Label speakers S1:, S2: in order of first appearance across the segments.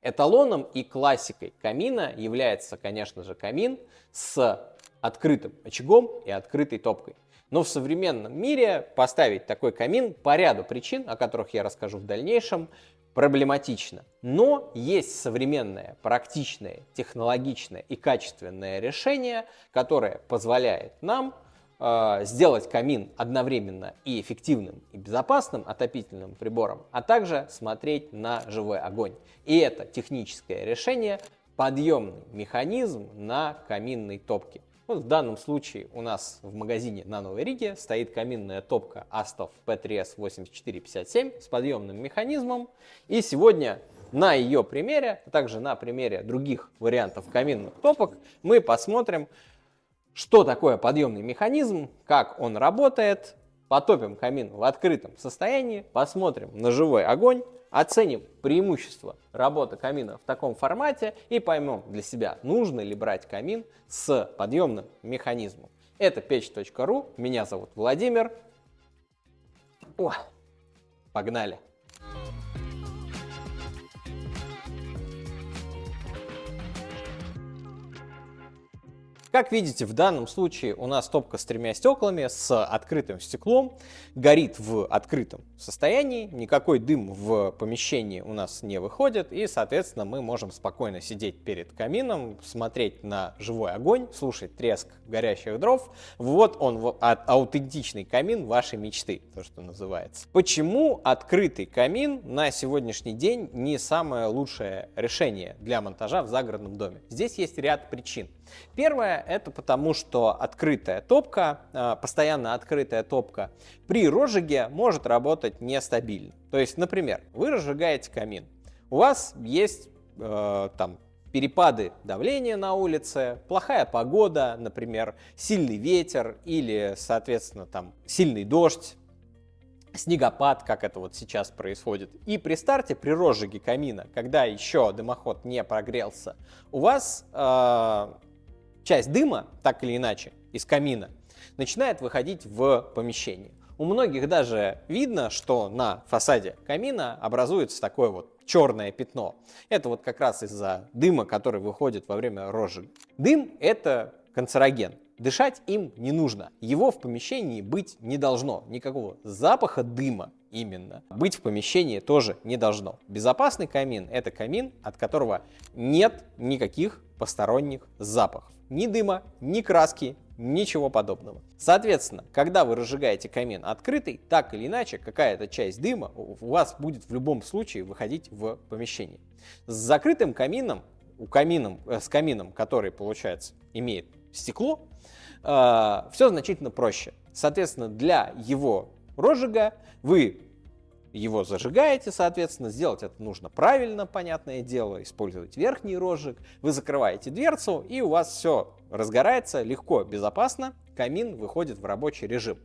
S1: Эталоном и классикой камина является, конечно же, камин с открытым очагом и открытой топкой. Но в современном мире поставить такой камин по ряду причин, о которых я расскажу в дальнейшем, проблематично. Но есть современное, практичное, технологичное и качественное решение, которое позволяет нам сделать камин одновременно и эффективным, и безопасным отопительным прибором, а также смотреть на живой огонь. И это техническое решение – подъемный механизм на каминной топке. Вот в данном случае у нас в магазине на Новой Риге стоит каминная топка Astov P3S 8457 с подъемным механизмом. И сегодня на ее примере, а также на примере других вариантов каминных топок, мы посмотрим, что такое подъемный механизм, как он работает, потопим камин в открытом состоянии, посмотрим на живой огонь, оценим преимущества работы камина в таком формате и поймем для себя, нужно ли брать камин с подъемным механизмом. Это печь.ру, меня зовут Владимир. Погнали! Как видите, в данном случае у нас топка с 3 стеклами, с открытым стеклом, горит в открытом состоянии, никакой дым в помещении у нас не выходит, и, соответственно, мы можем спокойно сидеть перед камином, смотреть на живой огонь, слушать треск горящих дров. Вот он, аутентичный камин вашей мечты, то, что называется. Почему открытый камин на сегодняшний день не самое лучшее решение для монтажа в загородном доме? Здесь есть ряд причин. Первое, это потому, что открытая топка, постоянно открытая топка при розжиге может работать нестабильно. То есть, например, вы разжигаете камин, у вас есть там перепады давления на улице, плохая погода, например, сильный ветер или, соответственно, там сильный дождь, снегопад, как это вот сейчас происходит. И при старте, при розжиге камина, когда еще дымоход не прогрелся, у вас часть дыма, так или иначе, из камина, начинает выходить в помещение. У многих даже видно, что на фасаде камина образуется такое вот черное пятно. Это вот как раз из-за дыма, который выходит во время розжига. Дым – это канцероген. Дышать им не нужно. Его в помещении быть не должно. Никакого запаха дыма именно быть в помещении тоже не должно. Безопасный камин – это камин, от которого нет никаких посторонних запахов. Ни дыма, ни краски, ничего подобного. Соответственно, когда вы разжигаете камин открытый, так или иначе, какая-то часть дыма у вас будет в любом случае выходить в помещение. С закрытым камином, с камином, который, получается, имеет стекло, все значительно проще. Соответственно, для его розжига вы его зажигаете, соответственно, сделать это нужно правильно, понятное дело, использовать верхний розжиг, вы закрываете дверцу, и у вас все разгорается легко, безопасно, камин выходит в рабочий режим.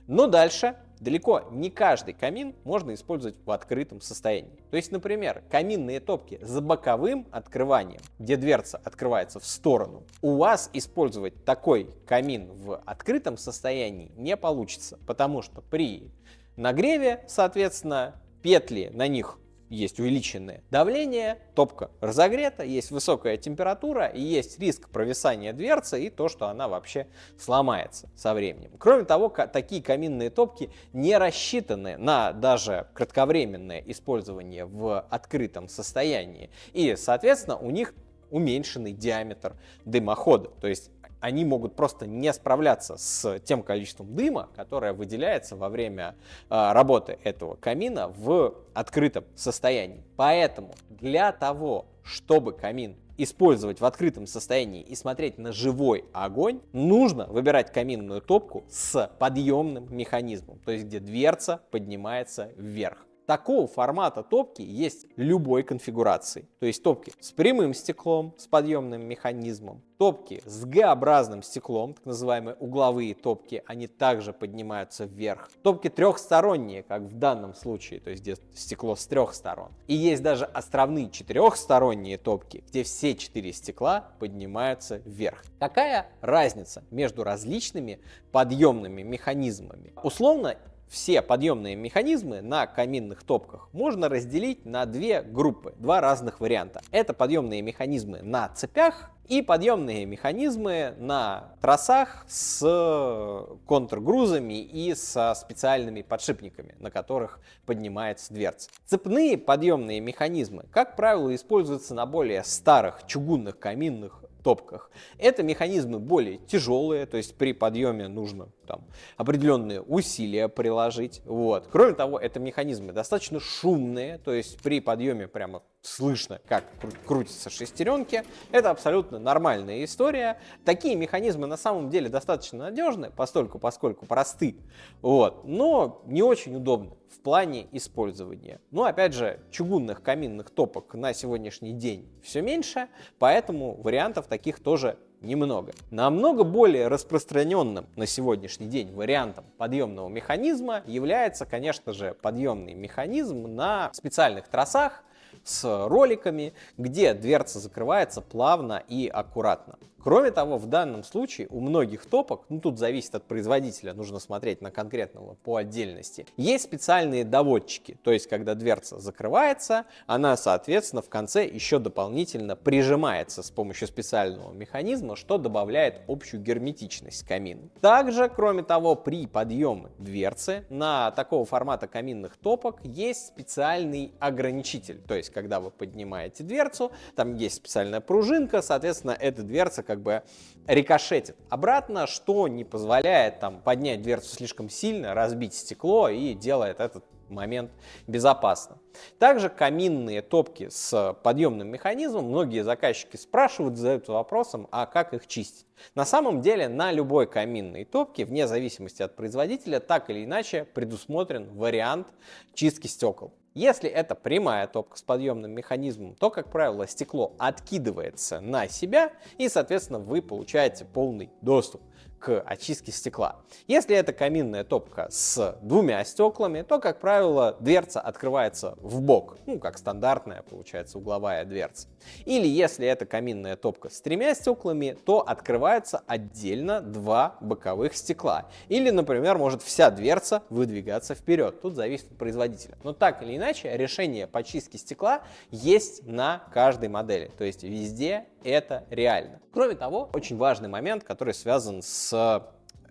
S1: Но дальше далеко не каждый камин можно использовать в открытом состоянии. То есть, например, каминные топки с боковым открыванием, где дверца открывается в сторону, у вас использовать такой камин в открытом состоянии не получится, потому что при нагреве, соответственно, петли, на них есть увеличенное давление, топка разогрета, есть высокая температура и есть риск провисания дверцы и то, что она вообще сломается со временем. Кроме того, такие каминные топки не рассчитаны на даже кратковременное использование в открытом состоянии. И, соответственно, у них уменьшенный диаметр дымохода. То есть они могут просто не справляться с тем количеством дыма, которое выделяется во время работы этого камина в открытом состоянии. Поэтому для того, чтобы камин использовать в открытом состоянии и смотреть на живой огонь, нужно выбирать каминную топку с подъемным механизмом, то есть где дверца поднимается вверх. Такого формата топки есть любой конфигурации. То есть топки с прямым стеклом, с подъемным механизмом, топки с Г-образным стеклом, так называемые угловые топки, они также поднимаются вверх. Топки трехсторонние, как в данном случае, то есть где стекло с 3 сторон. И есть даже островные 4-сторонние топки, где все 4 стекла поднимаются вверх. Какая разница между различными подъемными механизмами? Условно, все подъемные механизмы на каминных топках можно разделить на две группы, два разных варианта. Это подъемные механизмы на цепях и подъемные механизмы на тросах с контргрузами и со специальными подшипниками, на которых поднимается дверца. Цепные подъемные механизмы, как правило, используются на более старых чугунных каминных топках. Это механизмы более тяжелые, то есть при подъеме нужно там определенные усилия приложить. Вот. Кроме того, это механизмы достаточно шумные, то есть при подъеме прямо слышно, как крутятся шестеренки. Это абсолютно нормальная история. Такие механизмы на самом деле достаточно надежны, поскольку просты, вот, но не очень удобны в плане использования. Но опять же, чугунных каминных топок на сегодняшний день все меньше, поэтому вариантов таких тоже немного. Намного более распространенным на сегодняшний день вариантом подъемного механизма является, конечно же, подъемный механизм на специальных тросах с роликами, где дверца закрывается плавно и аккуратно. Кроме того, в данном случае у многих топок, тут зависит от производителя, нужно смотреть на конкретного по отдельности, есть специальные доводчики, то есть когда дверца закрывается, она, соответственно, в конце еще дополнительно прижимается с помощью специального механизма, что добавляет общую герметичность камина. Также, кроме того, при подъеме дверцы на такого формата каминных топок есть специальный ограничитель, то есть когда вы поднимаете дверцу, там есть специальная пружинка, соответственно, эта дверца как бы рикошетит обратно, что не позволяет там поднять дверцу слишком сильно, разбить стекло и делает этот момент безопасным. Также каминные топки с подъемным механизмом, многие заказчики спрашивают, задают вопросом, а как их чистить? На самом деле на любой каминной топке, вне зависимости от производителя, так или иначе предусмотрен вариант чистки стекол. Если это прямая топка с подъемным механизмом, то, как правило, стекло откидывается на себя, и, соответственно, вы получаете полный доступ к очистке стекла. Если это каминная топка с двумя стеклами, то, как правило, дверца открывается в бок, как стандартная, получается, угловая дверца. Или если это каминная топка с тремя стеклами, то открывается отдельно два боковых стекла. Или, например, может вся дверца выдвигаться вперед. Тут зависит от производителя. Но так или иначе, решение по чистке стекла есть на каждой модели. То есть везде это реально. Кроме того, очень важный момент, который связан с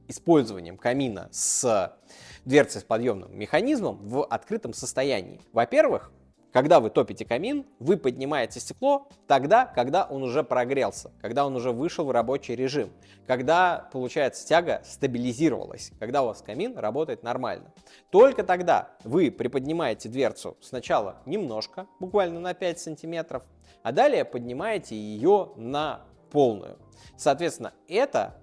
S1: использованием камина с дверцей с подъемным механизмом в открытом состоянии. Во-первых, когда вы топите камин, вы поднимаете стекло тогда, когда он уже прогрелся, когда он уже вышел в рабочий режим, когда, получается, тяга стабилизировалась, когда у вас камин работает нормально. Только тогда вы приподнимаете дверцу сначала немножко, буквально на 5 сантиметров, а далее поднимаете ее на полную. Соответственно, это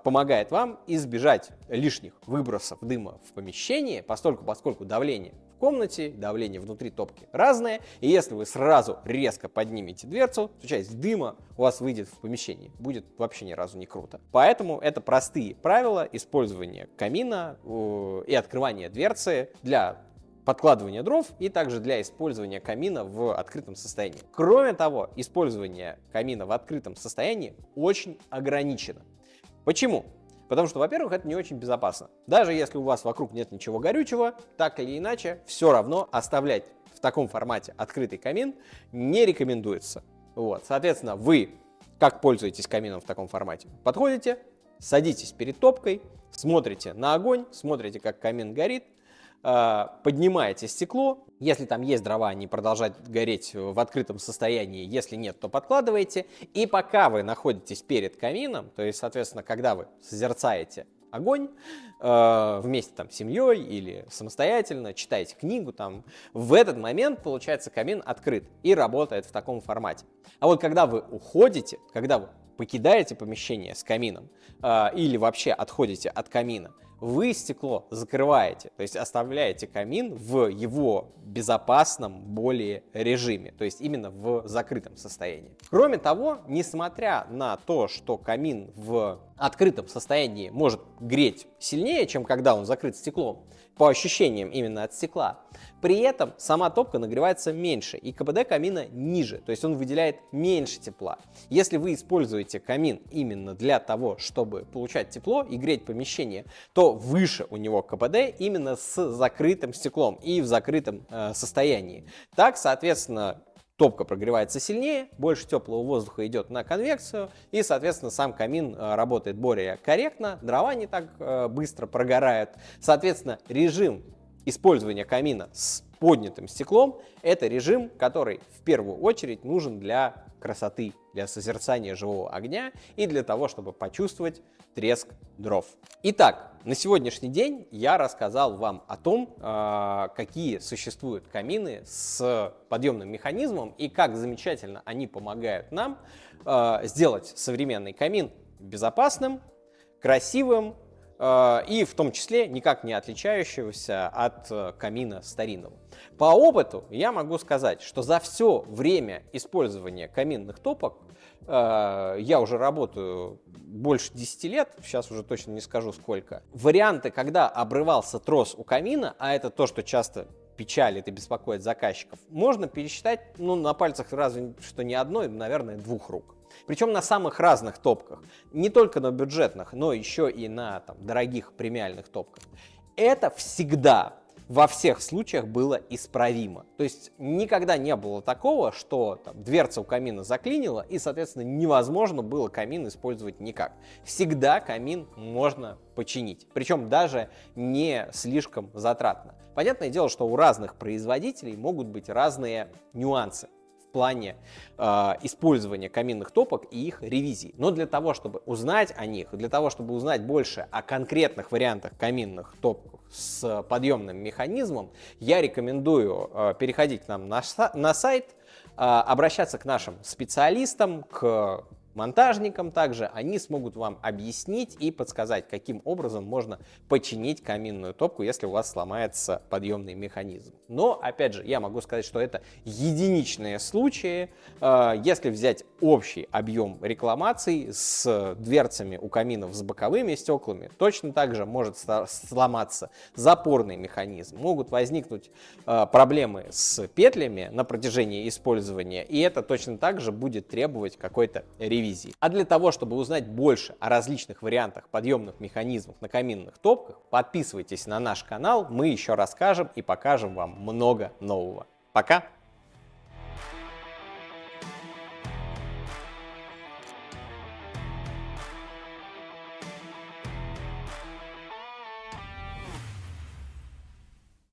S1: помогает вам избежать лишних выбросов дыма в помещении, поскольку давление в комнате, давление внутри топки разное, и если вы сразу резко поднимете дверцу, то часть дыма у вас выйдет в помещении, будет вообще ни разу не круто. Поэтому это простые правила использования камина и открывания дверцы для подкладывания дров и также для использования камина в открытом состоянии. Кроме того, использование камина в открытом состоянии очень ограничено. Почему? Потому что, во-первых, это не очень безопасно. Даже если у вас вокруг нет ничего горючего, так или иначе, все равно оставлять в таком формате открытый камин не рекомендуется. Вот. Соответственно, вы, как пользуетесь камином в таком формате, подходите, садитесь перед топкой, смотрите на огонь, смотрите, как камин горит, поднимаете стекло, если там есть дрова, они продолжают гореть в открытом состоянии, если нет, то подкладываете, и пока вы находитесь перед камином, то есть, соответственно, когда вы созерцаете огонь вместе там с семьей или самостоятельно, читаете книгу, там, в этот момент, получается, камин открыт и работает в таком формате. А вот когда вы уходите, когда вы покидаете помещение с камином или вообще отходите от камина, вы стекло закрываете, то есть оставляете камин в его безопасном более режиме, то есть именно в закрытом состоянии. Кроме того, несмотря на то, что камин в открытом состоянии может греть сильнее, чем когда он закрыт стеклом, по ощущениям именно от стекла. При этом сама топка нагревается меньше, и КПД камина ниже, то есть он выделяет меньше тепла. Если вы используете камин именно для того, чтобы получать тепло и греть помещение, то выше у него КПД именно с закрытым стеклом и в закрытом состоянии. Так, соответственно, топка прогревается сильнее, больше теплого воздуха идет на конвекцию, и, соответственно, сам камин работает более корректно, дрова не так быстро прогорают. Соответственно, режим использования камина с поднятым стеклом – это режим, который в первую очередь нужен для красоты, для созерцания живого огня и для того, чтобы почувствовать треск дров. Итак, на сегодняшний день я рассказал вам о том, какие существуют камины с подъемным механизмом и как замечательно они помогают нам сделать современный камин безопасным, красивым и в том числе никак не отличающегося от камина старинного. По опыту я могу сказать, что за все время использования каминных топок, я уже работаю больше 10 лет, сейчас уже точно не скажу сколько, варианты, когда обрывался трос у камина, а это то, что часто печалит и беспокоит заказчиков, можно пересчитать на пальцах разве что не одной, наверное, двух рук. Причем на самых разных топках, не только на бюджетных, но еще и на дорогих премиальных топках. Это всегда во всех случаях было исправимо. То есть никогда не было такого, что дверца у камина заклинила и, соответственно, невозможно было камин использовать никак. Всегда камин можно починить, причем даже не слишком затратно. Понятное дело, что у разных производителей могут быть разные нюансы в плане использования каминных топок и их ревизии. Но для того, чтобы узнать о них, для того, чтобы узнать больше о конкретных вариантах каминных топок с подъемным механизмом, я рекомендую переходить к нам на сайт, обращаться к нашим специалистам, к монтажникам также. Они смогут вам объяснить и подсказать, каким образом можно починить каминную топку, если у вас сломается подъемный механизм. Но, опять же, я могу сказать, что это единичные случаи. Если взять общий объем рекламаций с дверцами у каминов с боковыми стеклами, точно так же может сломаться запорный механизм. Могут возникнуть проблемы с петлями на протяжении использования, и это точно так же будет требовать какой-то ревизии. А для того, чтобы узнать больше о различных вариантах подъемных механизмов на каминных топках, подписывайтесь на наш канал, мы еще расскажем и покажем вам много нового. Пока!